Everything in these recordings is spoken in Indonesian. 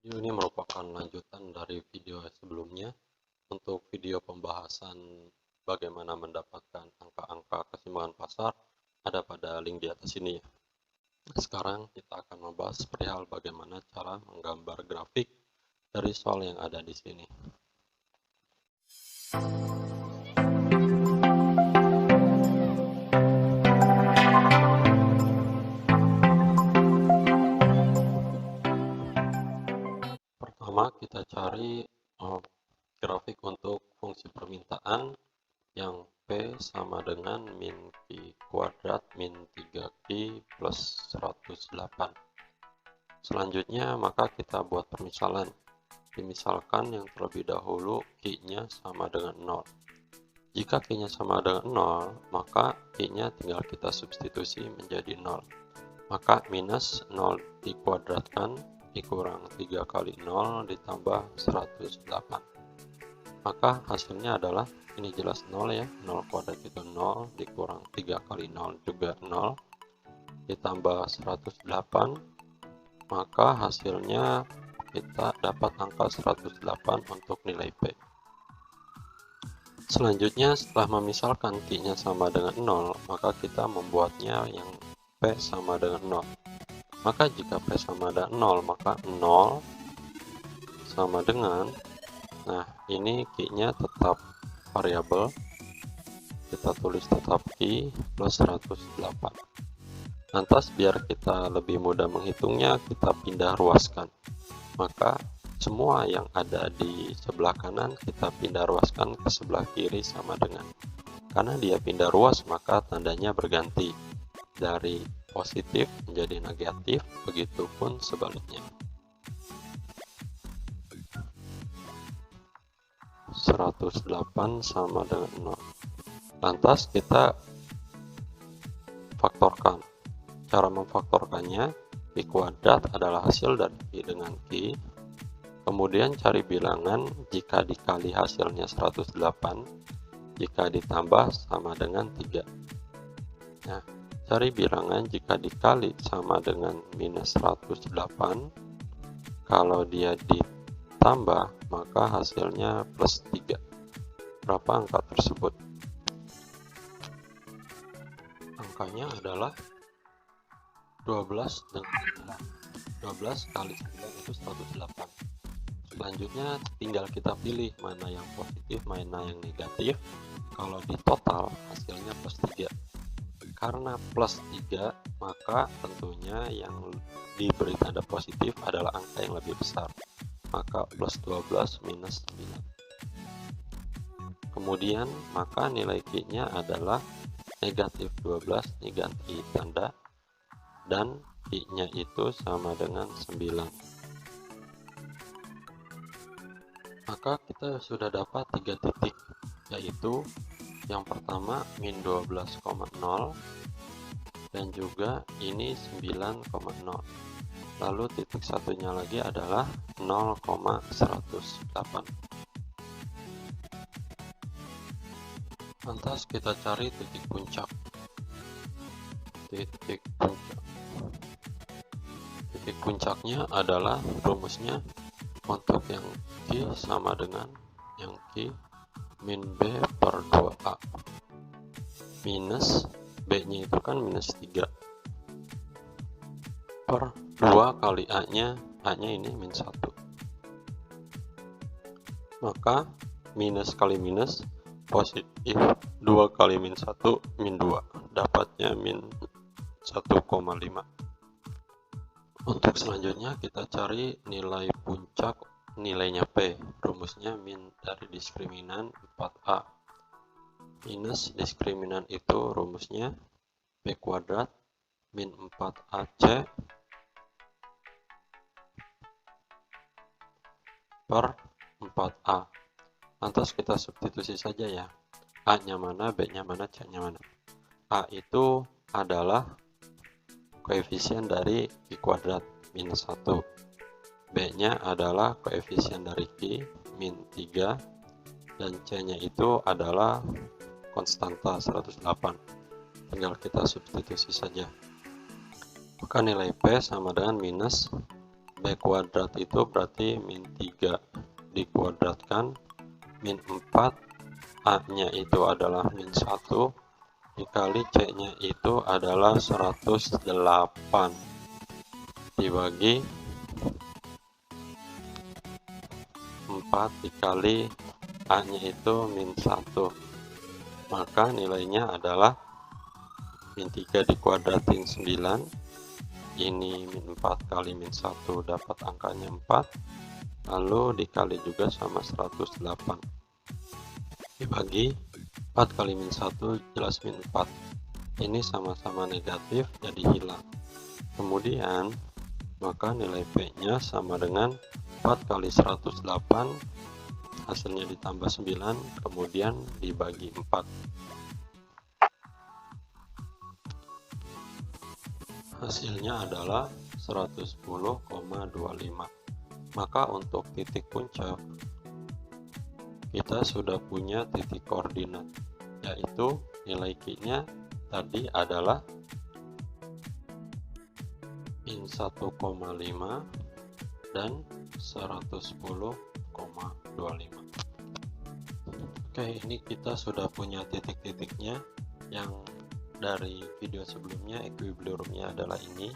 Video ini merupakan lanjutan dari video sebelumnya untuk video pembahasan bagaimana mendapatkan angka-angka keseimbangan pasar ada pada link di atas ini ya. Sekarang kita akan membahas perihal bagaimana cara menggambar grafik dari soal yang ada di sini. Pertama kita cari grafik untuk fungsi permintaan yang P sama dengan min Q kuadrat min 3Q plus 108. Selanjutnya maka kita buat permisalan. Dimisalkan yang terlebih dahulu Q-nya sama dengan 0. Jika Q-nya sama dengan 0, maka Q-nya tinggal kita substitusi menjadi 0. Maka minus 0 dikuadratkan dikurang 3 kali 0 ditambah 108. Maka hasilnya adalah, ini jelas 0 ya, 0 kuadrat itu 0 dikurang 3 kali 0 juga 0 ditambah 108. Maka hasilnya kita dapat angka 108 untuk nilai P. Selanjutnya setelah memisalkan Q-nya sama dengan 0, maka kita membuatnya yang P sama dengan 0. Maka jika P sama dengan 0, maka 0 sama dengan, nah ini Q-nya tetap variabel, kita tulis tetap Q plus 108. Lantas biar kita lebih mudah menghitungnya, kita pindah ruaskan. Maka semua yang ada di sebelah kanan kita pindah ruaskan ke sebelah kiri sama dengan. Karena dia pindah ruas maka tandanya berganti dari positif menjadi negatif, begitupun sebaliknya. 108 sama dengan 0. Lantas kita faktorkan. Cara memfaktorkannya, Q kuadrat adalah hasil dari Q dengan Q. Kemudian cari bilangan jika dikali hasilnya 108, jika ditambah sama dengan 3. Nah, cari bilangan jika dikali sama dengan minus 108, kalau dia ditambah maka hasilnya plus 3. Berapa angka tersebut? Angkanya adalah 12 dengan 9. 12 kali 9 itu 108. Selanjutnya tinggal kita pilih mana yang positif, mana yang negatif. Kalau di total hasilnya plus 3. Karena plus 3, maka tentunya yang diberi tanda positif adalah angka yang lebih besar. Maka plus 12 minus 9. Kemudian maka nilai Q-nya adalah negatif 12 diganti tanda dan Q-nya itu sama dengan 9. Maka kita sudah dapat 3 titik, yaitu yang pertama min 12,0 dan juga ini 9,0. Lalu titik satunya lagi adalah 0,108. Lantas kita cari titik puncak. Titik puncaknya adalah rumusnya untuk yang Q sama dengan yang Q min B per 2A minus B nya itu kan minus 3 per 2 kali A nya ini min 1. Maka minus kali minus positif, 2 kali min 1 min 2, dapatnya min 1,5. Untuk selanjutnya kita cari nilai puncak, nilainya P. Rumusnya min dari diskriminan 4A minus diskriminan itu rumusnya P kuadrat min 4AC per 4A. Lantas kita substitusi saja ya. A nya mana, B nya mana, C nya mana. A itu adalah koefisien dari Q kuadrat minus 1. B nya adalah koefisien dari Q min 3 dan C nya itu adalah konstanta 108. Tinggal kita substitusi saja. Maka nilai P sama dengan minus B B kuadrat itu berarti min 3 dikuadratkan min 4, A nya itu adalah min 1 dikali C nya itu adalah 108 dibagi 4 dikali A nya itu min 1, maka nilainya adalah min 3 dikuadratin 9, ini min 4 kali min 1 dapat angkanya 4, lalu dikali juga sama 108 dibagi 4 kali min 1 jelas min 4, ini sama-sama negatif jadi hilang. Kemudian maka nilai P nya sama dengan 4 kali 108 hasilnya ditambah 9 kemudian dibagi 4, hasilnya adalah 110,25. Maka untuk titik puncak kita sudah punya titik koordinat, yaitu nilai Q nya tadi adalah min 1,5 dan 110,25. Oke, ini kita sudah punya titik-titiknya. Yang dari video sebelumnya equilibriumnya adalah ini,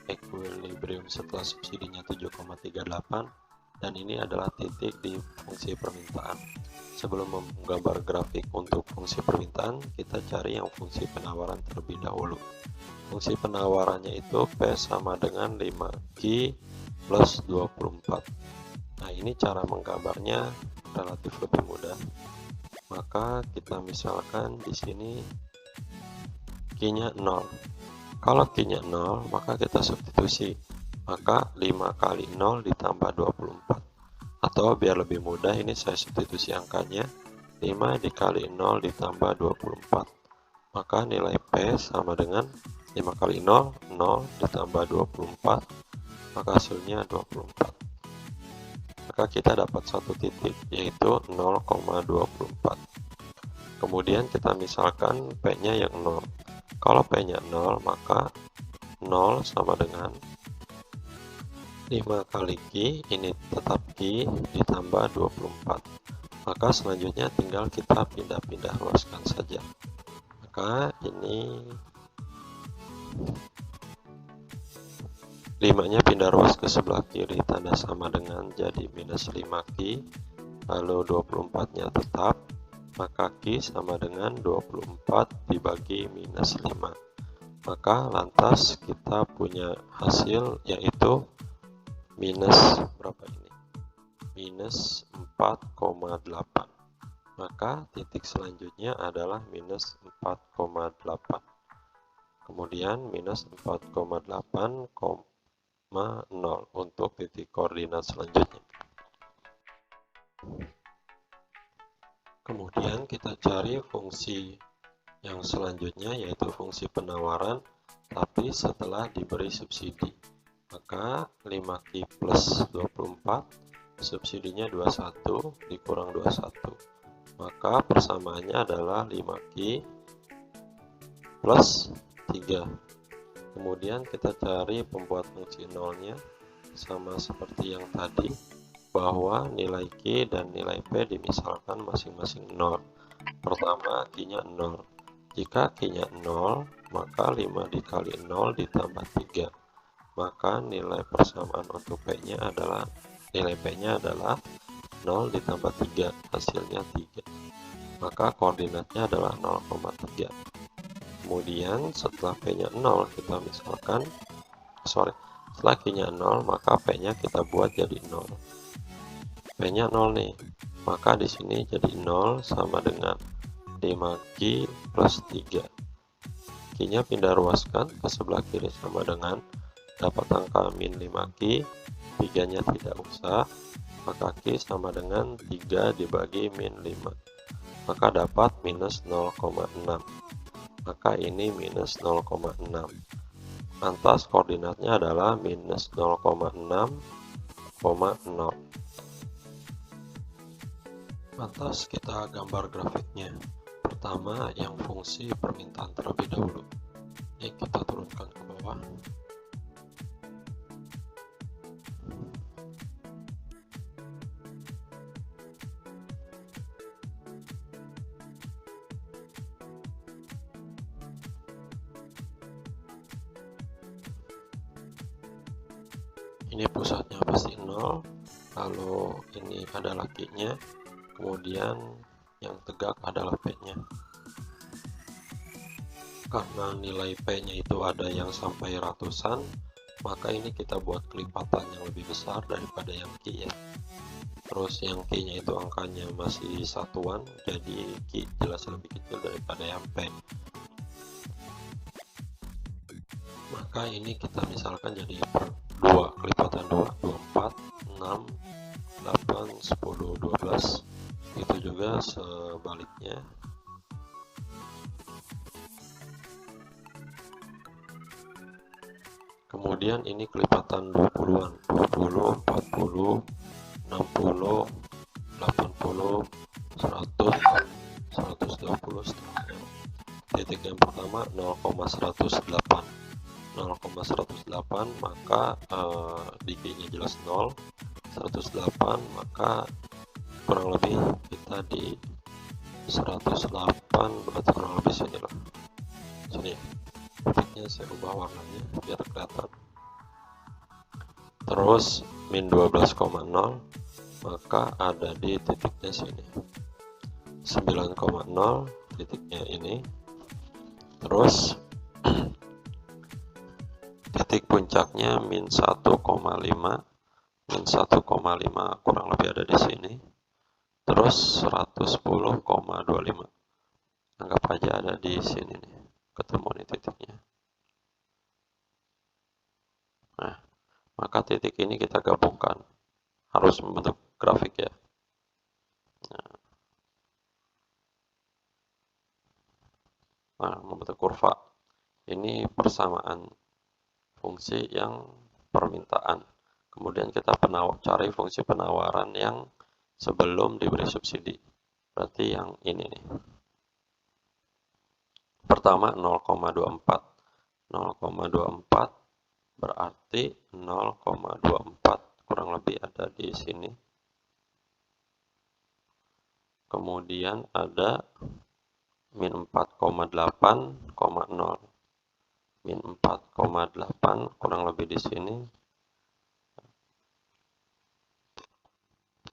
equilibrium setelah subsidinya 7,38, dan ini adalah titik di fungsi permintaan. Sebelum menggambar grafik untuk fungsi permintaan, kita cari yang fungsi penawaran terlebih dahulu. Fungsi penawarannya itu P sama dengan 5Q plus 24. Nah, ini cara menggambarnya relatif lebih mudah. Maka kita misalkan di sini Q-nya 0. Kalau Q-nya 0, maka kita substitusi. Maka 5 kali 0 ditambah 24. Atau biar lebih mudah, ini saya substitusi angkanya. 5 dikali 0 ditambah 24. Maka nilai P sama dengan 5 kali 0, 0 ditambah 24. Maka hasilnya 24. Maka kita dapat satu titik, yaitu 0,24. Kemudian kita misalkan P-nya yang 0. Kalau P-nya 0, maka 0 sama dengan 5 kali Q, ini tetap Q, ditambah 24. Maka selanjutnya tinggal kita pindah-pindah luaskan saja. Maka ini 5-nya pindah ruas ke sebelah kiri, tanda sama dengan jadi minus 5Q, lalu 24-nya tetap, maka Q sama dengan 24 dibagi minus 5. Maka lantas kita punya hasil yaitu minus berapa ini? Minus 4,8. Maka titik selanjutnya adalah minus 4,8. Kemudian minus 4,8,0 untuk titik koordinat selanjutnya. Kemudian kita cari fungsi yang selanjutnya, yaitu fungsi penawaran tapi setelah diberi subsidi. Maka 5Q plus 24, subsidinya 21 dikurang 21. Maka persamaannya adalah 5Q plus 3. Kemudian kita cari pembuat fungsi nolnya, sama seperti yang tadi, bahwa nilai Q dan nilai P dimisalkan masing-masing 0. Pertama, Q-nya 0. Jika Q-nya 0, maka 5 dikali 0 ditambah 3. Maka nilai persamaan untuk P-nya adalah, nilai P-nya adalah 0 ditambah 3, hasilnya 3. Maka koordinatnya adalah 0,3. Kemudian setelah P-nya 0, kita misalkan, setelah Q-nya 0, maka P-nya kita buat jadi 0. P-nya 0 nih, maka di sini jadi 0 sama dengan 5Q plus 3. Q-nya pindah ruaskan ke sebelah kiri sama dengan dapat angka min 5Q, 3-nya tidak usah, maka Q sama dengan 3 dibagi min 5. Maka dapat minus 0,6. Maka ini minus 0,6. Lantas koordinatnya adalah minus 0,6,0. Lantas kita gambar grafiknya. Pertama yang fungsi permintaan terlebih dahulu. Ini kita turunkan ke bawah. Ini pusatnya pasti 0. Kalau ini adalah Q-nya, kemudian yang tegak adalah P-nya. Karena nilai P-nya itu ada yang sampai ratusan, maka ini kita buat kelipatan yang lebih besar daripada yang Q ya. Terus yang Q-nya itu angkanya masih satuan, jadi Q jelas lebih kecil daripada yang P. Maka ini kita misalkan jadi per 2, kelipatan 2, 24, 6, 8, 10, 12. Itu juga sebaliknya. Kemudian ini kelipatan 20-an, 20, 40, 60, 80, 100, 120, seterusnya. Titik yang pertama 0,108, 0,108, maka dikitnya jelas 0, 108, maka kurang lebih kita di 108, berarti kurang lebih sini lah, sini. Titiknya saya ubah warnanya biar kelihatan. Terus min 12,0, maka ada di titiknya sini. 9,0 titiknya ini. Terus titik puncaknya min 1,5, min 1,5 kurang lebih ada di sini. Terus 110,25, anggap aja ada di sini nih, ketemu nih titiknya. Nah, maka titik ini kita gabungkan, harus membentuk grafik ya. Nah, membentuk kurva. Ini persamaan fungsi yang permintaan. Kemudian kita cari fungsi penawaran yang sebelum diberi subsidi. Berarti yang ini nih. Pertama 0,24. 0,24 berarti 0,24 kurang lebih ada di sini. Kemudian ada min 4,8,0. Min 4,8 kurang lebih di sini.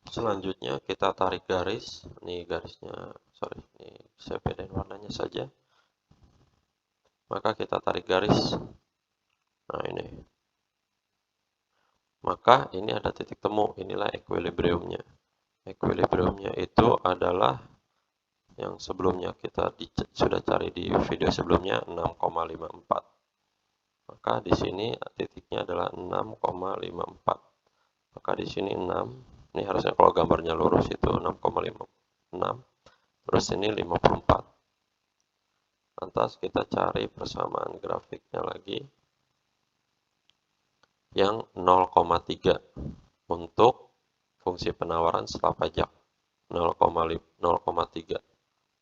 Selanjutnya kita tarik garis. Ini garisnya, sorry, ini saya bedain warnanya saja. Maka kita tarik garis. Nah ini. Maka ini ada titik temu. Inilah equilibriumnya. Equilibriumnya itu adalah yang sebelumnya kita sudah cari di video sebelumnya 6,54. Maka di sini titiknya adalah 6,54. Maka di sini 6. Ini harusnya kalau gambarnya lurus itu 6,56. Terus ini 54. Lantas kita cari persamaan grafiknya lagi yang 0,3 untuk fungsi penawaran setelah pajak. 0,3.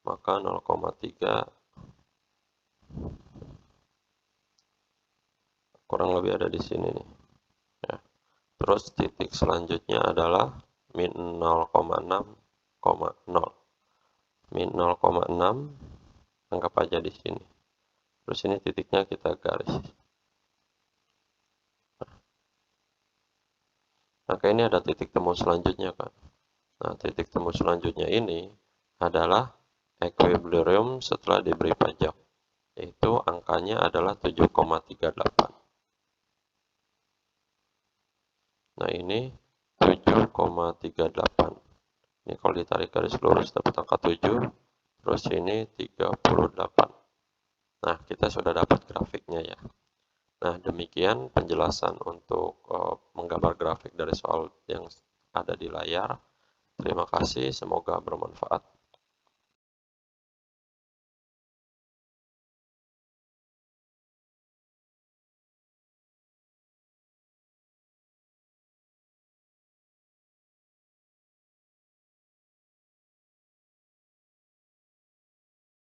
Maka 0,3 kurang lebih ada di sini nih. Ya. Terus titik selanjutnya adalah min 0,6,0. Min 0,6 anggap aja di sini. Terus ini titiknya kita garis. Maka ini ada titik temu selanjutnya kan. Nah, titik temu selanjutnya ini adalah equilibrium setelah diberi pajak. Yaitu angkanya adalah 7,38. Nah, ini 7,38. Ini kalau ditarik garis lurus dapat angka 7. Terus ini 38. Nah, kita sudah dapat grafiknya ya. Nah, demikian penjelasan untuk menggambar grafik dari soal yang ada di layar. Terima kasih, semoga bermanfaat.